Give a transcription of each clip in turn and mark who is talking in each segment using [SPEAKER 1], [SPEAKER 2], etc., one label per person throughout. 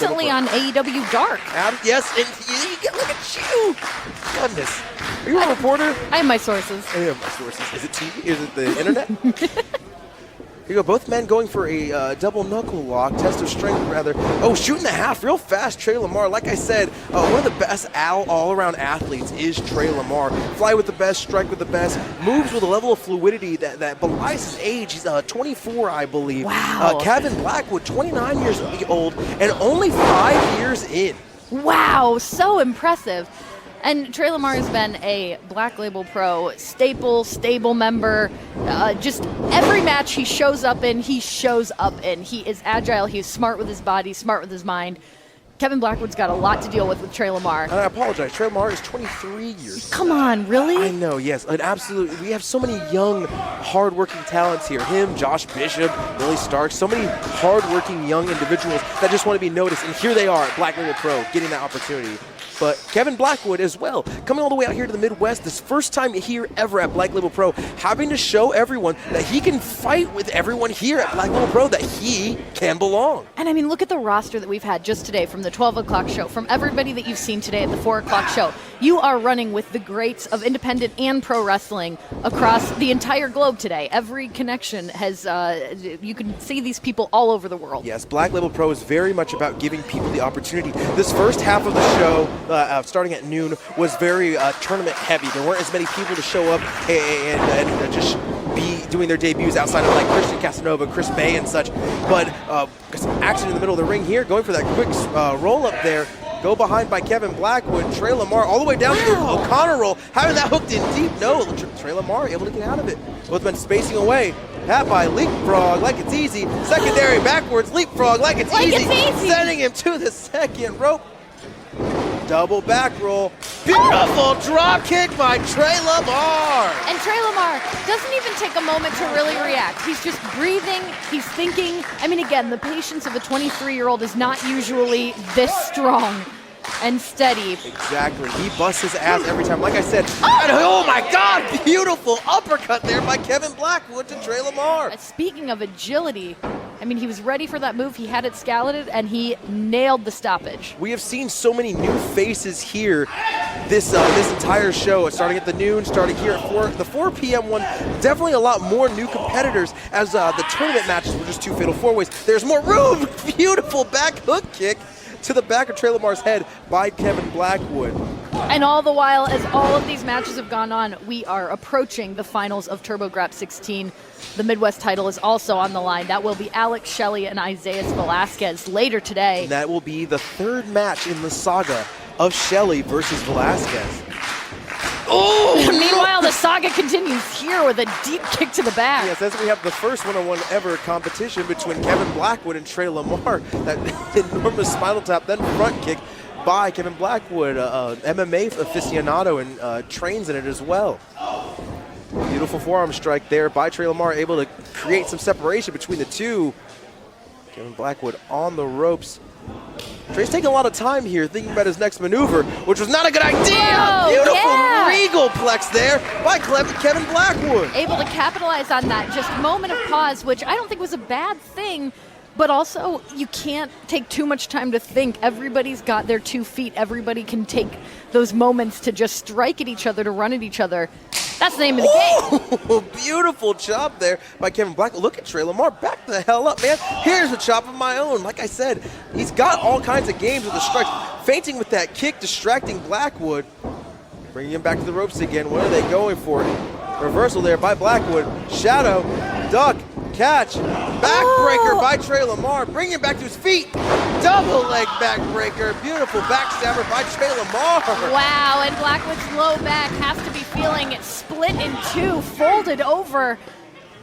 [SPEAKER 1] Recently on AEW Dark.
[SPEAKER 2] Yes, and look at you. Goodness. Are you a reporter?
[SPEAKER 1] I have my sources.
[SPEAKER 2] I have my sources. Is it TV? Is it the internet? Here you go, both men going for a double knuckle lock, test of strength rather. Oh, shooting the half real fast, Trey Lamar. Like I said, one of the best all-around athletes is Trey Lamar. Fly with the best, strike with the best, moves with a level of fluidity that belies his age. He's 24, I believe.
[SPEAKER 1] Wow.
[SPEAKER 2] Kevin Blackwood, 29 years old, and only 5 years in.
[SPEAKER 1] Wow, so impressive. And Trey Lamar has been a Black Label Pro stable member. Just every match he shows up in, he shows up in. He is agile, he's smart with his body, smart with his mind. Kevin Blackwood's got a lot to deal with Trey Lamar.
[SPEAKER 2] And I apologize, Trey Lamar is 23 years.
[SPEAKER 1] Come on, really?
[SPEAKER 2] I know, yes. An absolute. We have so many young, hardworking talents here. Him, Josh Bishop, Billy Stark, so many hardworking young individuals that just want to be noticed. And here they are at Black Label Pro getting that opportunity. But Kevin Blackwood as well, coming all the way out here to the Midwest, this first time here ever at Black Label Pro, having to show everyone that he can fight with everyone here at Black Label Pro, that he can belong.
[SPEAKER 1] And I mean, look at the roster that we've had just today from the 12 o'clock show, from everybody that you've seen today at the 4 o'clock show. You are running with the greats of independent and pro wrestling across the entire globe today. Every connection has, you can see these people all over the world.
[SPEAKER 2] Yes, Black Label Pro is very much about giving people the opportunity. This first half of the show, starting at noon, was very tournament heavy. There weren't as many people to show up and just be doing their debuts outside of like Christian Casanova, Chris Bay and such. But some action in the middle of the ring here, going for that quick roll up there. Go behind by Kevin Blackwood. Trey Lamar all the way down to the O'Connor roll. Having that hooked in deep. No, Trey Lamar able to get out of it. Both men spacing away. Hat by leapfrog like it's easy. Secondary backwards leapfrog like it's easy. Sending him to the second rope. Double back roll. Beautiful drop kick by Trey Lamar.
[SPEAKER 1] And Trey Lamar doesn't even take a moment to really react. He's just breathing. He's thinking. I mean, again, the patience of a 23-year-old is not usually this strong and steady.
[SPEAKER 2] Exactly. He busts his ass every time. Like I said, oh my God, beautiful uppercut there by Kevin Blackwood to Trey Lamar.
[SPEAKER 1] Speaking of agility, I mean, he was ready for that move. He had it scouted, and he nailed the stoppage.
[SPEAKER 2] We have seen so many new faces here this entire show, starting at the noon, starting here at the 4 p.m. one. Definitely a lot more new competitors as the tournament matches were just 2 fatal 4-ways. There's more room. Beautiful back hook kick to the back of Trey Lamar's head by Kevin Blackwood.
[SPEAKER 1] And all the while, as all of these matches have gone on, we are approaching the finals of TurboGrafx 16. The Midwest title is also on the line. That will be Alex Shelley and Isaiah Velasquez later today.
[SPEAKER 2] And that will be the third match in the saga of Shelley versus Velasquez. Oh!
[SPEAKER 1] Meanwhile, the saga continues here with a deep kick to the back.
[SPEAKER 2] Yes, as we have the first one-on-one ever competition between Kevin Blackwood and Trey Lamar. That enormous spinal tap, then front kick by Kevin Blackwood, MMA aficionado, and trains in it as well. Beautiful forearm strike there by Trey Lamar, able to create some separation between the two. Kevin Blackwood on the ropes. Trey's taking a lot of time here thinking about his next maneuver, which was not a good idea.
[SPEAKER 1] Whoa,
[SPEAKER 2] beautiful regal plex there by Kevin Blackwood.
[SPEAKER 1] Able to capitalize on that just moment of pause, which I don't think was a bad thing. But also, you can't take too much time to think. Everybody's got their 2 feet. Everybody can take those moments to just strike at each other, to run at each other. That's the name of the game.
[SPEAKER 2] Beautiful chop there by Kevin Blackwood. Look at Trey Lamar. Back the hell up, man. Here's a chop of my own. Like I said, he's got all kinds of games with the strikes. Feinting with that kick, distracting Blackwood. Bringing him back to the ropes again. What are they going for? Reversal there by Blackwood. Shadow, duck, catch, backbreaker by Trey Lamar, bringing him back to his feet. Double leg backbreaker, beautiful backstabber by Trey Lamar.
[SPEAKER 1] Wow, and Blackwood's low back has to be feeling it split in 2, folded over.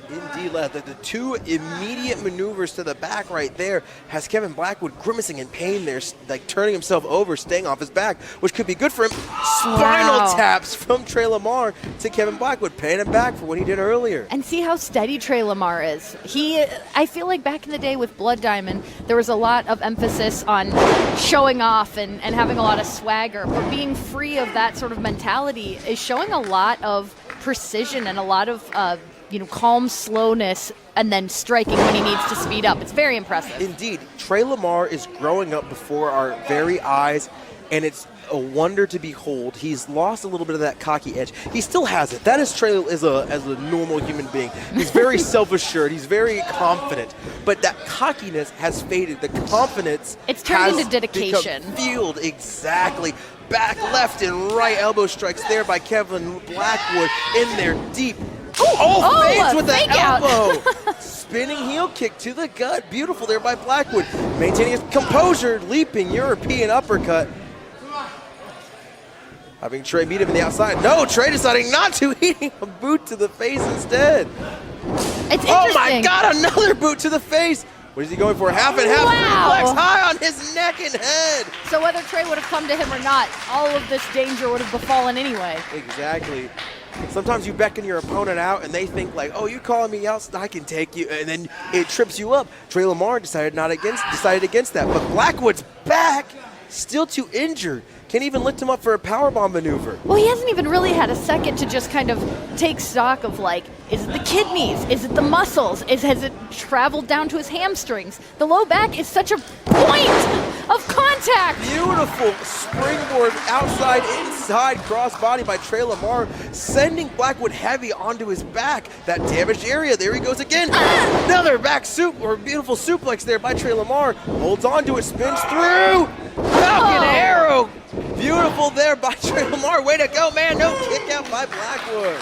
[SPEAKER 2] Indeed, the 2 immediate maneuvers to the back right there has Kevin Blackwood grimacing in pain there, like turning himself over, staying off his back, which could be good for him. Spinal taps from Trey Lamar to Kevin Blackwood, paying him back for what he did earlier.
[SPEAKER 1] And see how steady Trey Lamar is. I feel like back in the day with Blood Diamond, there was a lot of emphasis on showing off and having a lot of swagger, but being free of that sort of mentality is showing a lot of precision and a lot of calm slowness and then striking when he needs to speed up. It's very impressive.
[SPEAKER 2] Indeed. Trey Lamar is growing up before our very eyes, and it's a wonder to behold. He's lost a little bit of that cocky edge. He still has it. That is Trey as a normal human being. He's very self-assured. He's very confident. But that cockiness has faded. The confidence
[SPEAKER 1] it's turned
[SPEAKER 2] has
[SPEAKER 1] into dedication.
[SPEAKER 2] Fueled. Exactly. Back, left, and right elbow strikes there by Kevin Blackwood in there deep. Fades with the elbow. Spinning heel kick to the gut. Beautiful there by Blackwood. Maintaining his composure, leaping European uppercut. Having Trey meet him in the outside. No, Trey deciding not to, eating a boot to the face instead.
[SPEAKER 1] It's
[SPEAKER 2] oh my God, another boot to the face. What is he going for? Half and half suplex high on his neck and head.
[SPEAKER 1] So whether Trey would have come to him or not, all of this danger would have befallen anyway.
[SPEAKER 2] Exactly. Sometimes you beckon your opponent out and they think like, oh, you calling me out, I can take you, and then it trips you up. Trey Lamar decided against that, but Blackwood's back, still too injured. Can't even lift him up for a powerbomb maneuver.
[SPEAKER 1] Well, he hasn't even really had a second to just kind of take stock of like, is it the kidneys? Is it the muscles? Has it traveled down to his hamstrings? The low back is such a point of contact.
[SPEAKER 2] Beautiful springboard outside, inside crossbody by Trey Lamar, sending Blackwood heavy onto his back. That damaged area, there he goes again. Another back beautiful suplex there by Trey Lamar. Holds on to it, spins through. Falcon arrow. Beautiful there by Trey Lamar. Way to go, man. No kick out by Blackwood.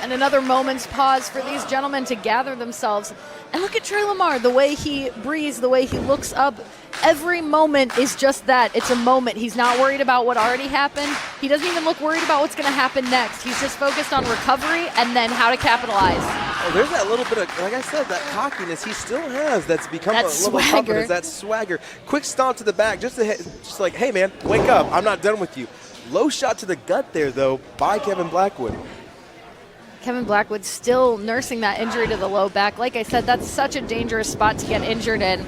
[SPEAKER 1] And another moment's pause for these gentlemen to gather themselves. And look at Trey Lamar, the way he breathes, the way he looks up. Every moment is just that. It's a moment. He's not worried about what already happened. He doesn't even look worried about what's going to happen next. He's just focused on recovery and then how to capitalize.
[SPEAKER 2] Oh, there's that little bit of, like I said, that cockiness he still has that's become
[SPEAKER 1] that
[SPEAKER 2] a level of confidence, that swagger. Quick stomp to the back, just like, hey, man, wake up. I'm not done with you. Low shot to the gut there, though, by Kevin Blackwood.
[SPEAKER 1] Kevin Blackwood still nursing that injury to the low back. Like I said, that's such a dangerous spot to get injured in.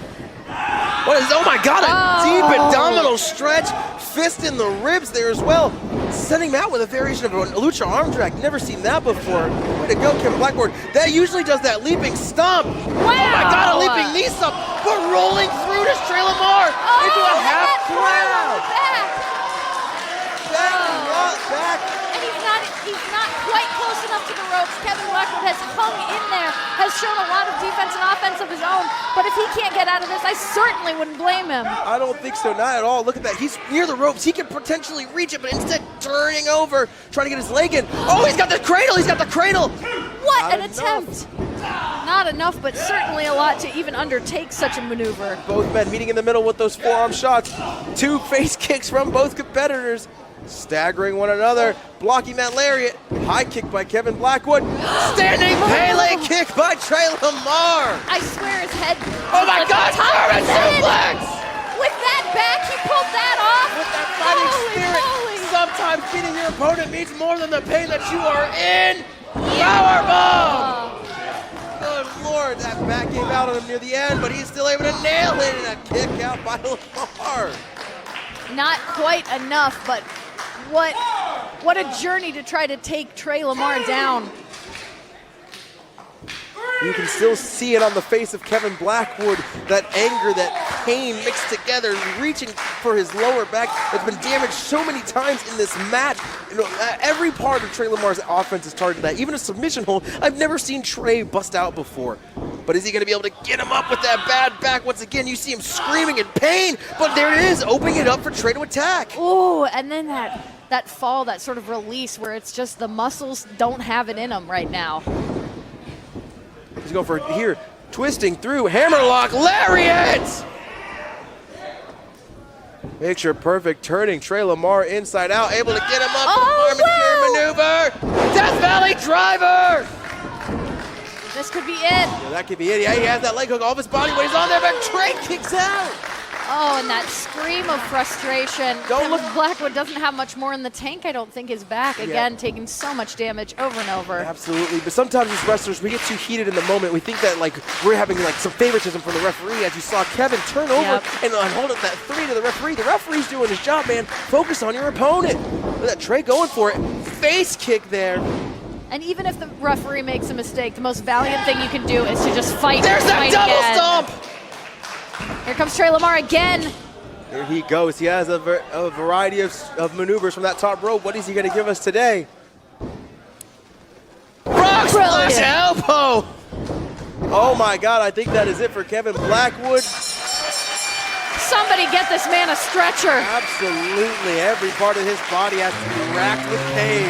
[SPEAKER 2] Oh my God, a deep abdominal stretch. Fist in the ribs there as well. Sending him out with a variation of a lucha arm drag. Never seen that before. Way to go, Kevin Blackwood. That usually does that leaping stomp.
[SPEAKER 1] Wow.
[SPEAKER 2] Oh my God, a leaping knee stomp. But rolling through to Trey Lamar into a half crowd. Back.
[SPEAKER 1] He's not quite close enough to the ropes. Kevin Blackwood has hung in there, has shown a lot of defense and offense of his own. But if he can't get out of this, I certainly wouldn't blame him.
[SPEAKER 2] I don't think so, not at all. Look at that. He's near the ropes. He can potentially reach it, but instead turning over, trying to get his leg in. Oh, he's got the cradle. He's got the cradle.
[SPEAKER 1] What an attempt. Not enough, but certainly a lot to even undertake such a maneuver.
[SPEAKER 2] Both men meeting in the middle with those forearm shots. Two face kicks from both competitors. Staggering one another, blocking that lariat. High kick by Kevin Blackwood. Standing Pele kick by Trey Lamar.
[SPEAKER 1] I swear his head.
[SPEAKER 2] Oh my God, German suplex!
[SPEAKER 1] With that back, he pulled that off.
[SPEAKER 2] With that fighting spirit, sometimes beating your opponent means more than the pain that you are in. Powerbomb! Good Lord, that back came out on him near the end, but he's still able to nail it in a kick out by Lamar.
[SPEAKER 1] Not quite enough, but what a journey to try to take Trey Lamar down.
[SPEAKER 2] You can still see it on the face of Kevin Blackwood, that anger, that pain mixed together, reaching for his lower back. It's been damaged so many times in this match. Every part of Trey Lamar's offense is targeted at, even a submission hold. I've never seen Trey bust out before. But is he going to be able to get him up with that bad back? Once again, you see him screaming in pain, but there it is, opening it up for Trey to attack.
[SPEAKER 1] Oh, and then that fall, that sort of release where it's just the muscles don't have it in them right now.
[SPEAKER 2] He's going for here, twisting through, hammerlock, lariat! Picture perfect, turning Trey Lamar inside out, able to get him up with the arm and maneuver. Death Valley driver!
[SPEAKER 1] This could be it.
[SPEAKER 2] Yeah, that could be it. Yeah, he has that leg hook off his body when he's on there, but Trey kicks out.
[SPEAKER 1] Oh, and that scream of frustration. Blackwood doesn't have much more in the tank, I don't think. His back, again, taking so much damage over and over.
[SPEAKER 2] Absolutely, but sometimes as wrestlers, we get too heated in the moment. We think that like we're having like some favoritism from the referee, as you saw Kevin turn over and hold up that 3 to the referee. The referee's doing his job, man. Focus on your opponent. Look at that Trey going for it. Face kick there.
[SPEAKER 1] And even if the referee makes a mistake, the most valiant thing you can do is to just fight.
[SPEAKER 2] There's that double
[SPEAKER 1] stomp! Here comes Trey Lamar again.
[SPEAKER 2] Here he goes. He has a variety of maneuvers from that top rope. What is he going to give us today? Rock splash elbow! Oh my God, I think that is it for Kevin Blackwood.
[SPEAKER 1] Somebody get this man a stretcher.
[SPEAKER 2] Absolutely, every part of his body has to be racked with pain.